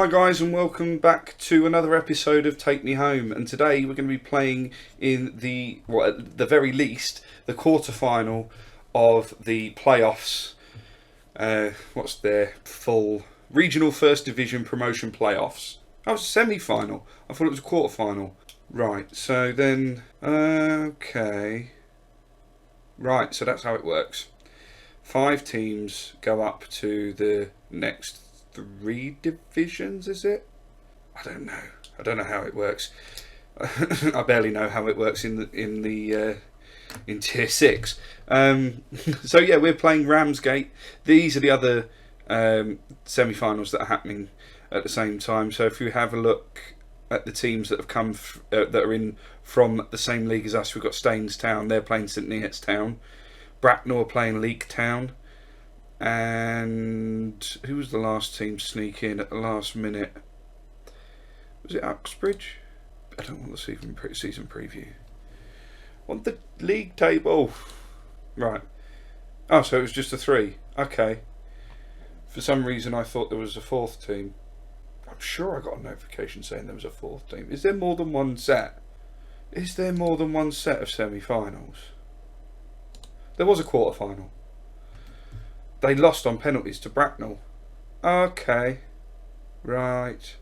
Hi guys, and welcome back to another episode of Take Me Home, and today we're going to be playing in the, well, at the very least, the quarter-final of the playoffs. What's their full regional first division promotion playoffs? Oh, it's a semi-final. I thought it was a quarter-final. Right, so then, okay. Right, so that's how it works. 5 teams go up to the next 3 divisions, is it? I don't know. I don't know how it works. I barely know how it works in tier 6. So yeah, we're playing Ramsgate. These are the other semi-finals that are happening at the same time. So if you have a look at the teams that have come that are in from the same league as us, we've got Staines Town. They're playing St Neots Town. Bracknell are playing Leek Town. And who was the last team to sneak in at the last minute? Was it Uxbridge? I don't want the season preview. I want the league table. Right. Oh, so it was just a 3. Okay. For some reason I thought there was a 4th team. I'm sure I got a notification saying there was a 4th team. Is there more than one set? Is there more than one set of semi-finals? There was a quarter-final. They lost on penalties to Bracknell. Okay. Right.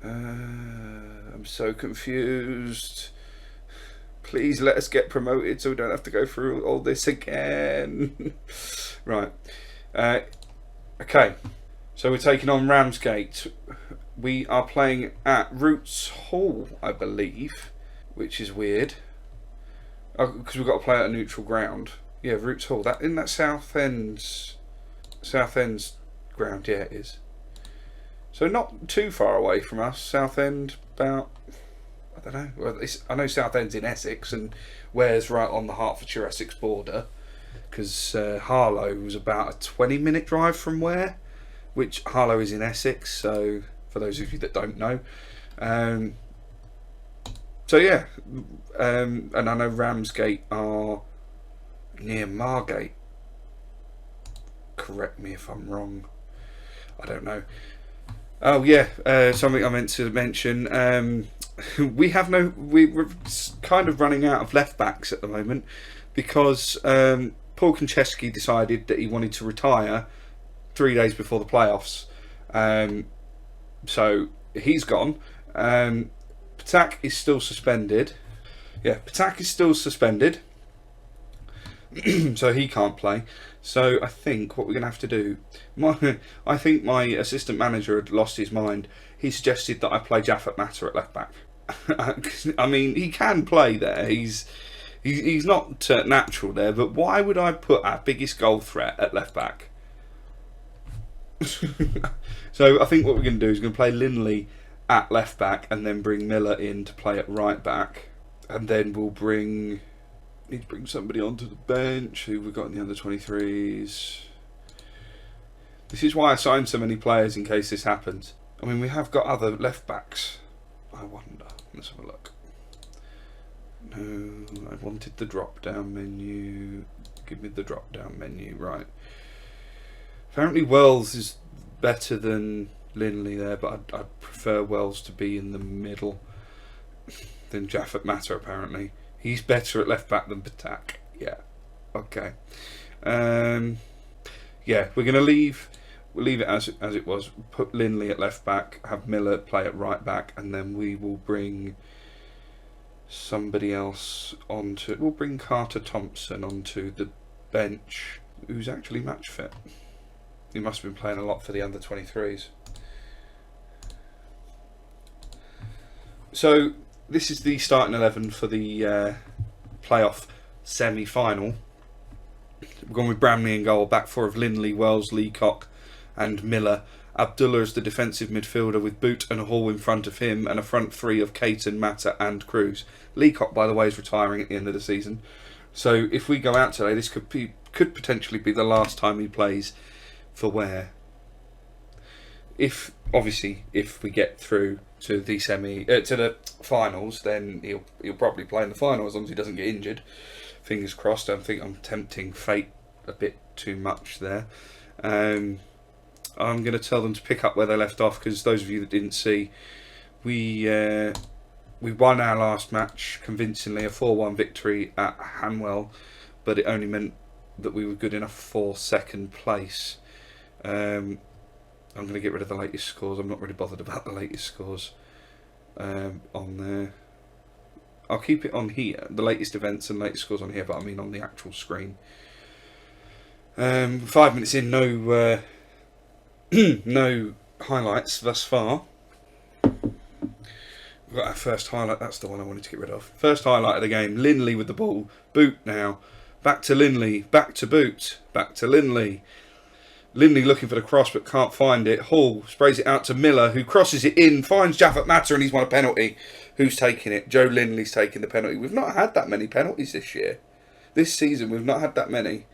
I'm so confused. Please let us get promoted so we don't have to go through all this again. Right. Okay. So we're taking on Ramsgate. We are playing at Roots Hall, I believe, which is weird. Because we've got to play at a neutral ground. Yeah, Roots Hall. That in that Southend's ground. Yeah, it is. So not too far away from us. Southend, about, I don't know. Well, I know Southend's in Essex, and Ware's right on the Hertfordshire-Essex border. Because Harlow was about a 20-minute drive from Ware, which Harlow is in Essex. So for those of you that don't know, so yeah, and I know Ramsgate are near Margate. Correct me if I'm wrong. I don't know. Oh yeah, something I meant to mention. We're kind of running out of left backs at the moment because Paul Konchesky decided that he wanted to retire 3 days before the playoffs. So he's gone. Patak is still suspended. Yeah, Patak is still suspended. So he can't play. So I think what we're going to have to do, I think my assistant manager had lost his mind. He suggested that I play Jaffet Matter at left back. I mean, he can play there. He's not natural there, but why would I put our biggest goal threat at left back? So I think what we're going to do is we're going to play Linley at left back and then bring Miller in to play at right back, and then we'll need to bring somebody onto the bench. Who we've got in the under-23s. This is why I signed so many players in case this happens. I mean, we have got other left backs. I wonder. Let's have a look. No, I wanted the drop-down menu. Give me the drop-down menu. Right. Apparently Wells is better than Linley there, but I'd prefer Wells to be in the middle than Jaffet Matter, apparently. He's better at left back than Patak. Yeah. Okay. Yeah, we're gonna we'll leave it as it was. Put Linley at left back, have Miller play at right back, and then we will bring somebody else onto. We'll bring Carter Thompson onto the bench, who's actually match fit. He must have been playing a lot for the under-23s. So this is the starting 11 for the playoff semi-final. We're going with Bramley in goal, back 4 of Linley, Wells, Leacock and Miller. Abdullah is the defensive midfielder with Boot and Hall in front of him, and a front 3 of Caton, Matter and Cruz. Leacock, by the way, is retiring at the end of the season. So if we go out today, this could potentially be the last time he plays for Ware. If we get through to the to the finals, then he'll probably play in the final as long as he doesn't get injured. Fingers crossed. I think I'm tempting fate a bit too much there. I'm going to tell them to pick up where they left off, because those of you that didn't see, we won our last match convincingly, a 4-1 victory at Hanwell, but it only meant that we were good enough for second place. I'm going to get rid of the latest scores. I'm not really bothered about the latest scores on there. I'll keep it on here, the latest events and latest scores on here, but I mean on the actual screen. 5 minutes in, no no highlights thus far. We've got our first highlight. That's the one I wanted to get rid of. First highlight of the game. Linley with the ball. Boot now. Back to Linley. Back to Boot. Back to Linley. Linley looking for the cross but can't find it. Hall sprays it out to Miller, who crosses it in, finds Jaffet Matter, and he's won a penalty. Who's taking it? Joe Linley's taking the penalty. We've not had that many penalties this year. This season we've not had that many.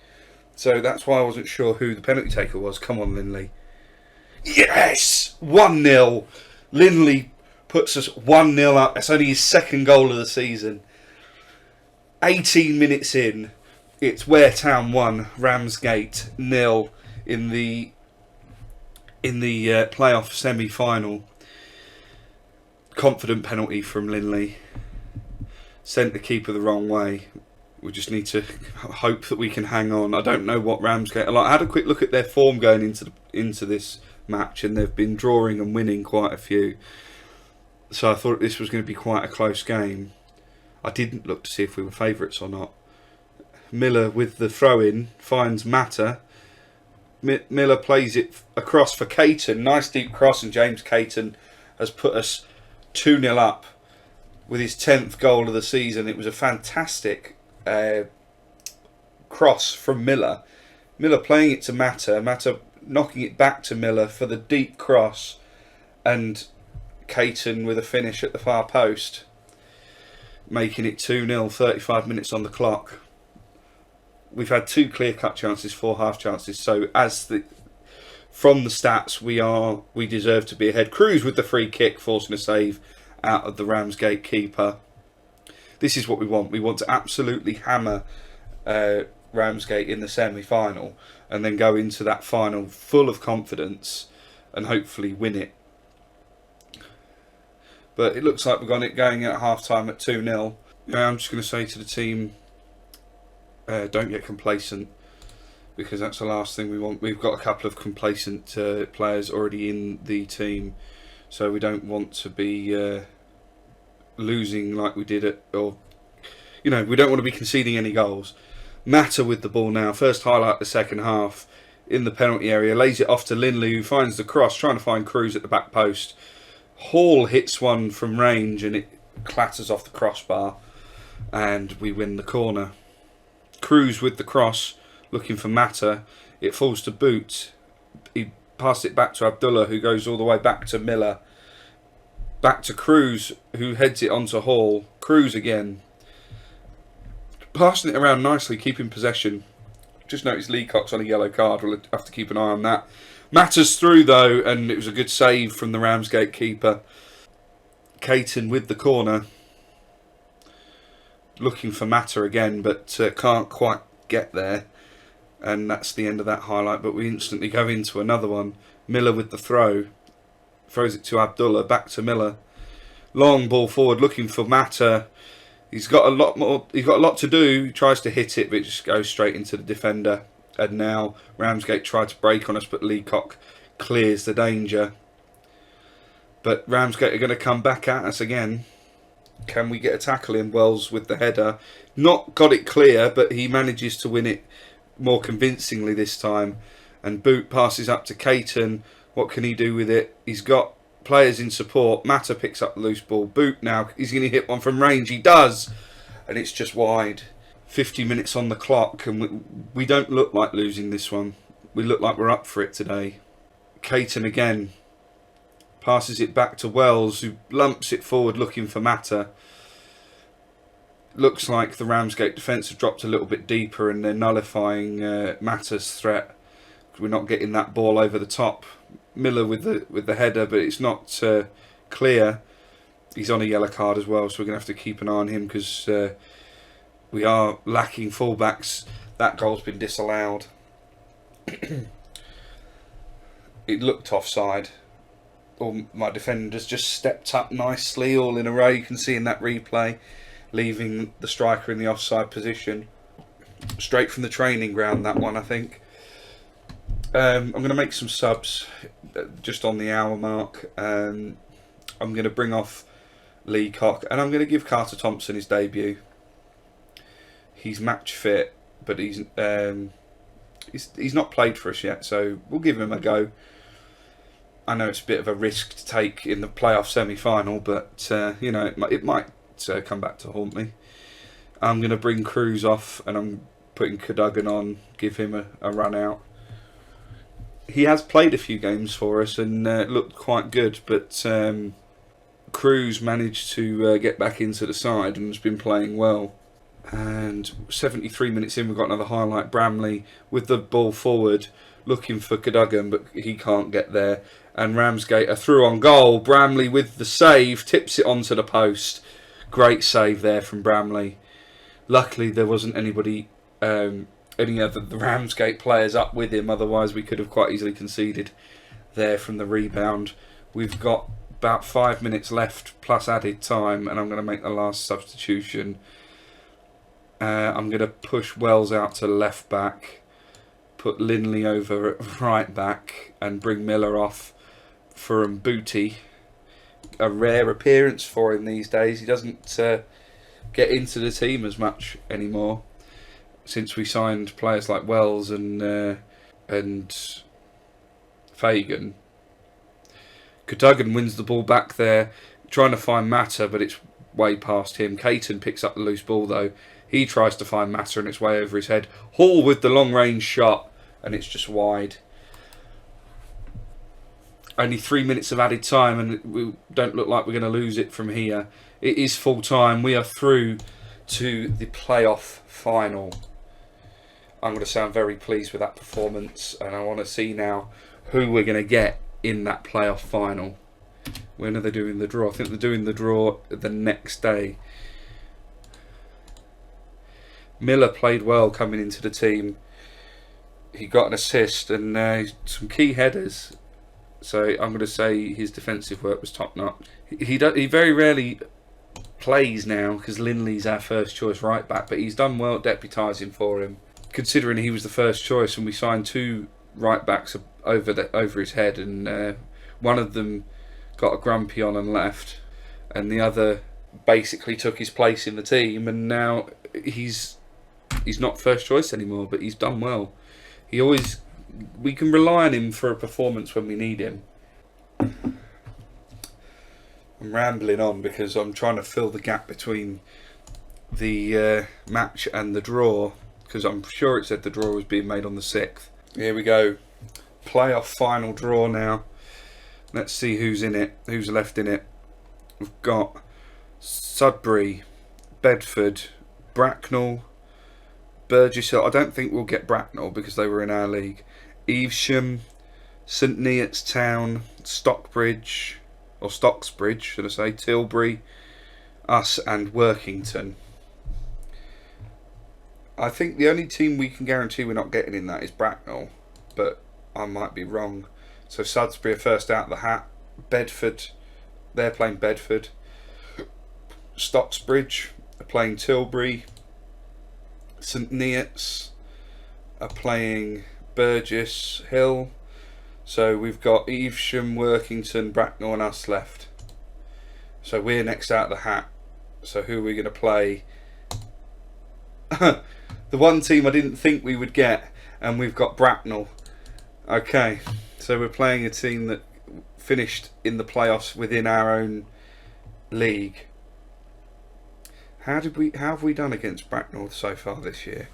So that's why I wasn't sure who the penalty taker was. Come on, Linley. Yes! 1-0. Linley puts us 1-0 up. That's only his second goal of the season. 18 minutes in, it's Ware Town 1, Ramsgate 0 in the playoff semi-final. Confident penalty from Linley. Sent the keeper the wrong way. We just need to hope that we can hang on. I don't know what Ramsgate are like. I had a quick look at their form going into this match, and they've been drawing and winning quite a few. So I thought this was going to be quite a close game. I didn't look to see if we were favourites or not. Miller with the throw-in finds Matter. Miller plays it across for Caton. Nice deep cross, and James Caton has put us 2-0 up with his 10th goal of the season. It was a fantastic cross from Miller. Miller playing it to Matter. Matter knocking it back to Miller for the deep cross, and Caton with a finish at the far post, making it 2-0, 35 minutes on the clock. We've had 2 clear-cut chances, 4 half chances. So from the stats, we deserve to be ahead. Cruz with the free kick, forcing a save out of the Ramsgate keeper. This is what we want. We want to absolutely hammer Ramsgate in the semi-final, and then go into that final full of confidence and hopefully win it. But it looks like we've got it going at half-time at 2-0. I'm just going to say to the team, don't get complacent, because that's the last thing we want. We've got a couple of complacent players already in the team, so we don't want to be losing like we did we don't want to be conceding any goals. Matter with the ball now. First highlight of the second half in the penalty area. Lays it off to Linley, who finds the cross, trying to find Cruz at the back post. Hall hits one from range and it clatters off the crossbar, and we win the corner. Cruz with the cross, looking for Matter. It falls to Boot. He passed it back to Abdullah, who goes all the way back to Miller. Back to Cruz, who heads it onto Hall. Cruz again. Passing it around nicely, keeping possession. Just noticed Leacock's on a yellow card. We'll have to keep an eye on that. Matters through though, and it was a good save from the Ramsgate keeper. Caton with the corner. Looking for Matter again, but can't quite get there. And that's the end of that highlight, but we instantly go into another one. Miller with the throw. Throws it to Abdullah, back to Miller. Long ball forward, looking for Matter. He's got a lot to do. He tries to hit it, but it just goes straight into the defender. And now Ramsgate tried to break on us, but Leacock clears the danger. But Ramsgate are going to come back at us again. Can we get a tackle in? Wells with the header. Not got it clear, but he manages to win it more convincingly this time. And Boot passes up to Caton. What can he do with it? He's got players in support. Matter picks up the loose ball. Boot now, he's going to hit one from range. He does. And it's just wide. 50 minutes on the clock, and we don't look like losing this one. We look like we're up for it today. Caton again. Passes it back to Wells, who lumps it forward looking for Matter. Looks like the Ramsgate defence have dropped a little bit deeper, and they're nullifying Matter's threat. We're not getting that ball over the top. Miller with the header, but it's not clear. He's on a yellow card as well, so we're going to have to keep an eye on him, because we are lacking fullbacks. That goal's been disallowed. it looked offside. All my defenders just stepped up nicely, all in a row. You can see in that replay, leaving the striker in the offside position. Straight from the training ground, that one, I think. I'm going to make some subs just on the hour mark. I'm going to bring off Lee Cock, and I'm going to give Carter Thompson his debut. He's match fit, but he's not played for us yet, so we'll give him a go. I know it's a bit of a risk to take in the playoff semi-final, but you know, it might come back to haunt me. I'm going to bring Cruz off, and I'm putting Cadogan on, give him a run out. He has played a few games for us and looked quite good, but Cruz managed to get back into the side and has been playing well. And 73 minutes in, we've got another highlight. Bramley with the ball forward, looking for Cadogan, but he can't get there. And Ramsgate a through on goal. Bramley with the save, tips it onto the post. Great save there from Bramley. Luckily, there wasn't anybody, any other the Ramsgate players up with him. Otherwise, we could have quite easily conceded there from the rebound. We've got about 5 minutes left plus added time, and I'm going to make the last substitution. I'm going to push Wells out to left back, put Linley over at right back, and bring Miller off for Booty. A rare appearance for him these days. He doesn't get into the team as much anymore since we signed players like Wells and Fagan. Cadogan wins the ball back there, trying to find Mata, but it's way past him. Caton picks up the loose ball though. He tries to find Mata and it's way over his head. Hall with the long range shot and it's just wide. Only 3 minutes of added time and we don't look like we're going to lose it from here. It is full time. We are through to the playoff final. I'm going to sound very pleased with that performance, and I want to see now who we're going to get in that playoff final. When are they doing the draw? I think they're doing the draw the next day. Miller played well coming into the team. He got an assist and some key headers. So I'm going to say his defensive work was top notch. He very rarely plays now because Linley's our first choice right back, but he's done well deputising for him, considering he was the first choice and we signed two right backs over his head, and one of them got a grumpy on and left, and the other basically took his place in the team, and now he's not first choice anymore, but he's done well. We can rely on him for a performance when we need him. I'm rambling on because I'm trying to fill the gap between the match and the draw, because I'm sure it said the draw was being made on the 6th. Here we go. Playoff final draw now. Let's see who's in it, who's left in it. We've got Sudbury, Bedford, Bracknell, Burgess Hill. I don't think we'll get Bracknell because they were in our league. Evesham, St Neots Town, Stockbridge, or Stocksbridge should I say, Tilbury, us and Workington. I think the only team we can guarantee we're not getting in that is Bracknell, but I might be wrong. So Sudbury are first out of the hat. Bedford, they're playing Bedford. Stocksbridge are playing Tilbury. St Neots are playing Burgess Hill. So we've got Evesham, Workington, Bracknell and us left. So we're next out of the hat. So who are we going to play? The one team I didn't think we would get, and we've got Bracknell. Okay, so we're playing a team that finished in the playoffs within our own league. How have we done against Bracknell so far this year?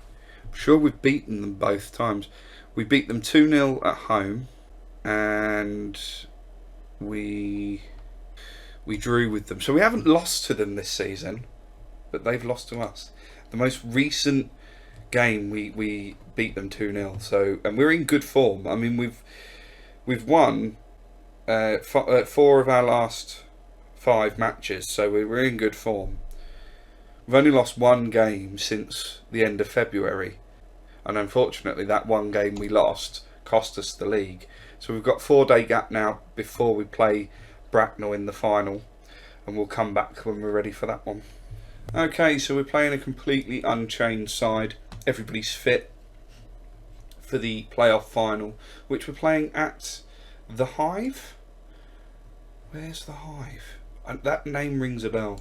I'm sure we've beaten them both times. We beat them 2-0 at home, and we drew with them. So we haven't lost to them this season, but they've lost to us. The most recent game we beat them 2-0. So, and we're in good form. I mean, we've won 4 of our last 5 matches, so we're in good form. We've only lost 1 game since the end of February, and unfortunately that one game we lost cost us the league. So we've got 4-day gap now before we play Bracknell in the final, and we'll come back when we're ready for that one. Okay, so we're playing a completely unchanged side. Everybody's fit for the playoff final, which we're playing at the Hive. Where's the Hive? That name rings a bell.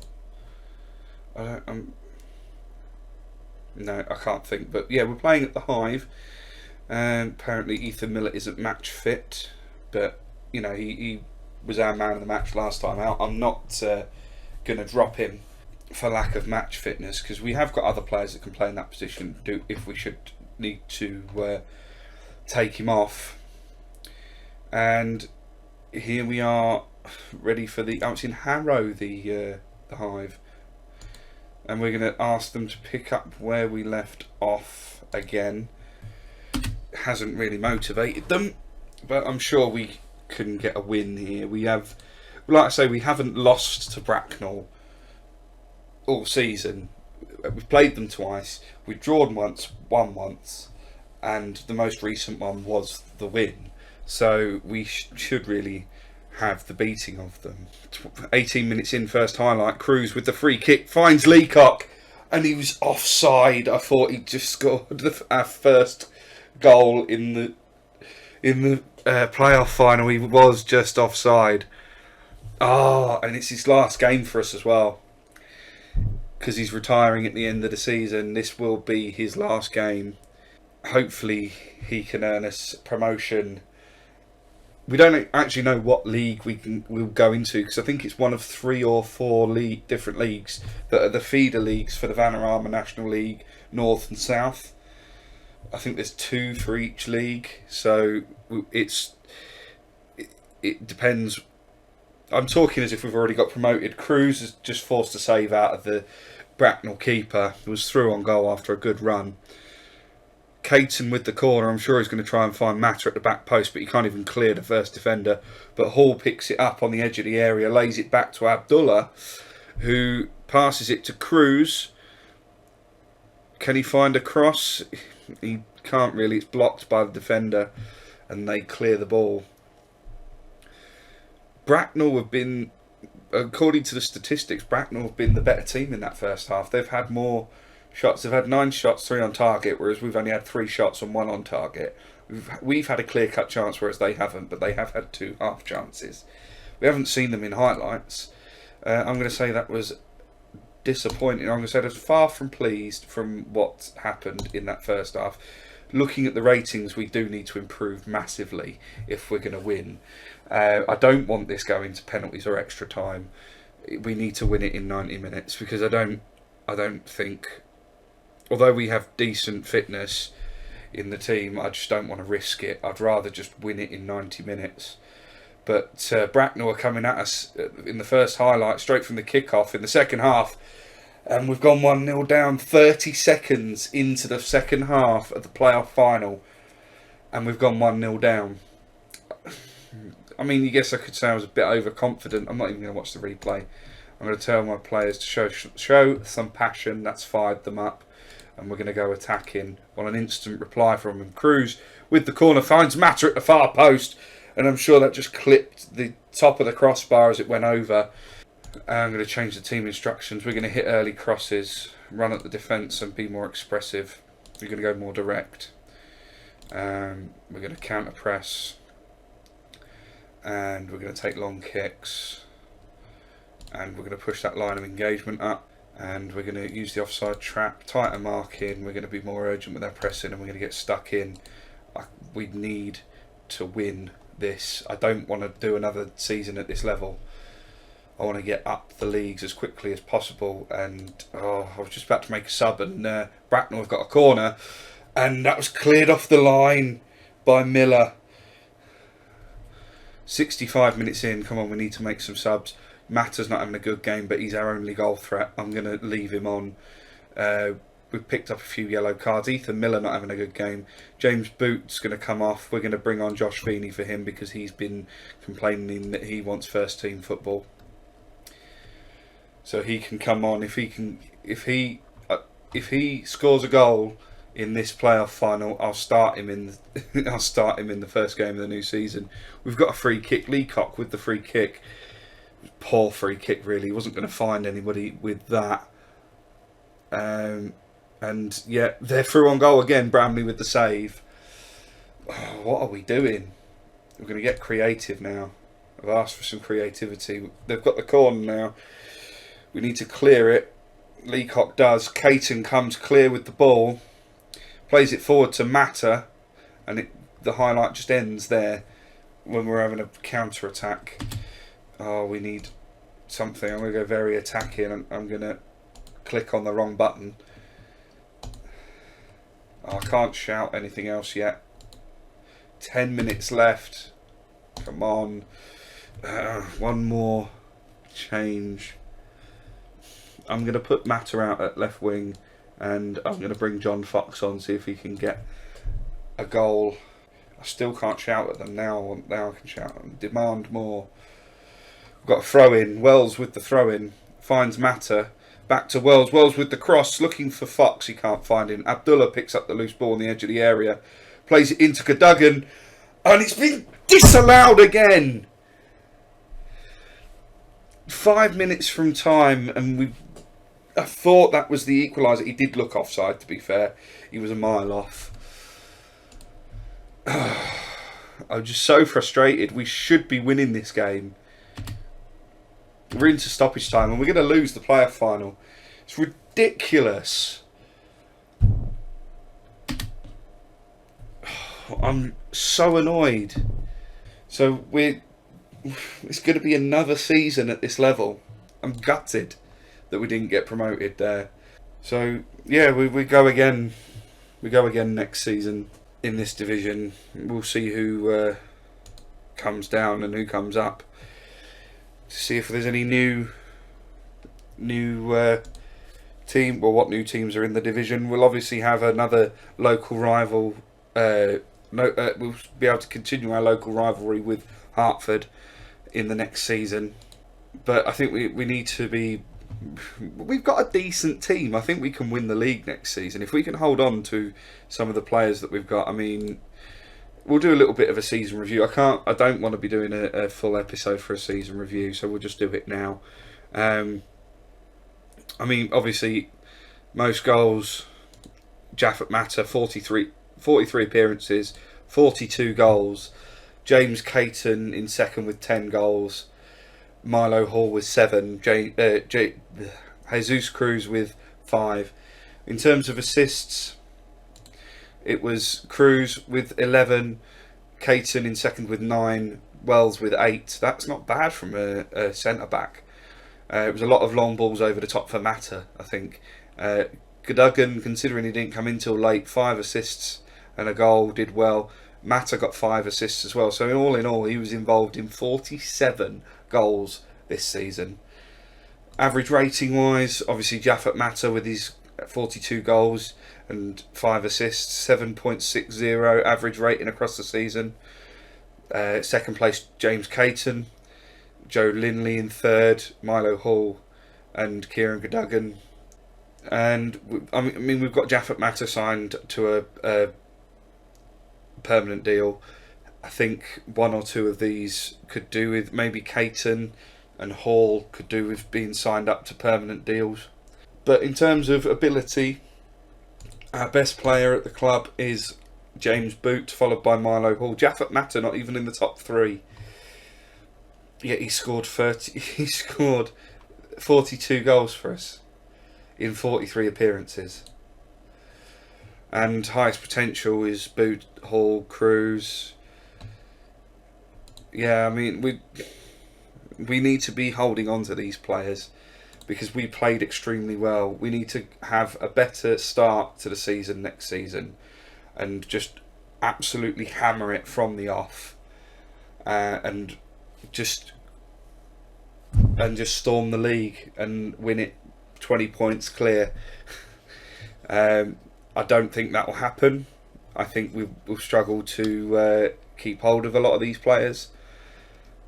No, I can't think. But yeah, we're playing at the Hive. And apparently Ethan Miller isn't match fit, but you know, he was our man of the match last time out. I'm not going to drop him for lack of match fitness, because we have got other players that can play in that position if we should need to take him off. And here we are, ready for the... Oh, it's in Harrow, the Hive. And we're going to ask them to pick up where we left off again. Hasn't really motivated them, but I'm sure we can get a win here. We have, like I say, we haven't lost to Bracknell all season. We've played them twice. We've drawn once, won once, and the most recent one was the win. So we should really have the beating of them. 18 minutes in, first highlight. Cruz with the free kick finds Leacock, and he was offside. I thought he'd just scored our first goal in the playoff final. He was just offside. And it's his last game for us as well, because he's retiring at the end of the season. This will be his last game. Hopefully he can earn us promotion. We don't actually know what league we'll go into, because I think it's one of 3 or 4 different leagues that are the feeder leagues for the Vanarama National League, North and South. I think there's 2 for each league, so it depends. I'm talking as if we've already got promoted. Cruz is just forced a save out of the Bracknell keeper, who was through on goal after a good run. Caton with the corner. I'm sure he's going to try and find Matter at the back post, but he can't even clear the first defender. But Hall picks it up on the edge of the area, lays it back to Abdullah, who passes it to Cruz. Can he find a cross? He can't really. It's blocked by the defender, and they clear the ball. Bracknell have been, according to the statistics, Bracknell have been the better team in that first half. They've had more shots. They've had 9 shots, 3 on target, whereas we've only had 3 shots and 1 on target. We've had a clear-cut chance, whereas they haven't, but they have had 2 half chances. We haven't seen them in highlights. I'm going to say that was disappointing. I'm going to say I was far from pleased from what happened in that first half. Looking at the ratings, we do need to improve massively if we're going to win. I don't want this going to penalties or extra time. We need to win it in 90 minutes, because I don't think, although we have decent fitness in the team, I just don't want to risk it. I'd rather just win it in 90 minutes. But Bracknell are coming at us in the first highlight, straight from the kick-off in the second half. And we've gone 1-0 down 30 seconds into the second half of the playoff final. And we've gone 1-0 down. I mean, I guess I could say I was a bit overconfident. I'm not even going to watch the replay. I'm going to tell my players to show some passion. That's fired them up. And we're going to go attacking. On an instant reply from him. Cruz with the corner finds Matter at the far post. And I'm sure that just clipped the top of the crossbar as it went over. I'm going to change the team instructions. We're going to hit early crosses, run at the defence and be more expressive. We're going to go more direct. We're going to counter press. And we're going to take long kicks. And we're going to push that line of engagement up. And we're going to use the offside trap, tighter marking. We're going to be more urgent with our pressing, and we're going to get stuck in. We need to win this. I don't want to do another season at this level. I want to get up the leagues as quickly as possible. And I was just about to make a sub, and Bracknell have got a corner, and that was cleared off the line by Miller. 65 minutes in. Come on, we need to make some subs. Matter's not having a good game, but he's our only goal threat. I'm going to leave him on. We've picked up a few yellow cards. Ethan Miller not having a good game. James Boot's going to come off. We're going to bring on Josh Feeney for him, because he's been complaining that he wants first team football. So he can come on if he scores a goal in this playoff final, I'll start him in. I'll start him in the first game of the new season. We've got a free kick. Leacock with the free kick. Poor free kick, really. He wasn't going to find anybody with that. And yeah, they're through on goal again. Bramley with the save. Oh, what are we doing? We're going to get creative now. I've asked for some creativity. They've got the corner now. We need to clear it. Leacock does. Caton comes clear with the ball. Plays it forward to Matter. And the highlight just ends there when we're having a counter-attack. Oh, we need something. I'm going to go very attacking. I'm going to click on the wrong button. Oh, I can't shout anything else yet. 10 minutes left. Come on. One more change. I'm going to put Matter out at left wing, and I'm going to bring John Fox on, see if he can get a goal. I still can't shout at them now. Now I can shout at them. Demand more. We've got a throw in. Wells with the throw in. Finds Matter. Back to Wells. Wells with the cross. Looking for Fox. He can't find him. Abdullah picks up the loose ball on the edge of the area. Plays it into Cadogan. And it's been disallowed again. 5 minutes from time, and I thought that was the equaliser. He did look offside, to be fair. He was a mile off. I'm just so frustrated. We should be winning this game. We're into stoppage time, and we're going to lose the playoff final. It's ridiculous. I'm so annoyed. So it's going to be another season at this level. I'm gutted that we didn't get promoted there. So yeah, we go again. We go again next season in this division. We'll see who comes down and who comes up. To see if there's any new team, or what new teams are in the division. We'll obviously have another local rival. We'll be able to continue our local rivalry with Hertford in the next season. But I think we need to be... We've got a decent team. I think we can win the league next season. If we can hold on to some of the players that we've got, I mean... We'll do a little bit of a season review. I don't want to be doing a full episode for a season review, so we'll just do it now. I mean, obviously, most goals, Jaffet Matter, 43 appearances, 42 goals. James Caton in second with 10 goals. Milo Hall with 7. Jesus Cruz with 5. In terms of assists, it was Cruz with 11, Caton in second with 9, Wells with 8. That's not bad from a centre-back. It was a lot of long balls over the top for Matter, I think. Cadogan, considering he didn't come in till late, 5 assists and a goal, did well. Matter got 5 assists as well. So in all, he was involved in 47 goals this season. Average rating-wise, obviously Jaffet Matter with his 42 goals and 5 assists, 7.60 average rating across the season. Second place, James Caton. Joe Linley in third, Milo Hall and Kieran Cadogan. And I mean, we've got Jaffet Matter signed to a permanent deal. I think 1 or 2 of these could do with, maybe Caton and Hall could do with being signed up to permanent deals. But in terms of ability, our best player at the club is James Boot, followed by Milo Hall. Jaffet Matter not even in the top 3. Yet he scored 42 goals for us in 43 appearances. And highest potential is Boot, Hall, Cruz. Yeah, I mean, we need to be holding on to these players because we played extremely well. We need to have a better start to the season next season and just absolutely hammer it from the off, and just storm the league and win it 20 points clear. I don't think that will happen. I think we'll struggle to keep hold of a lot of these players,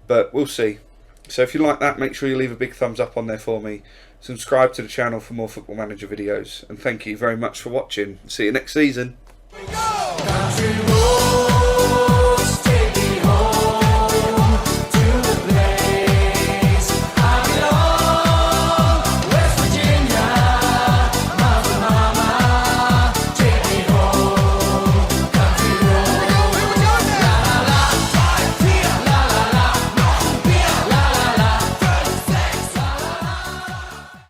but we'll see. So if you like that, make sure you leave a big thumbs up on there for me. Subscribe to the channel for more Football Manager videos, and thank you very much for watching. See you next season. Go!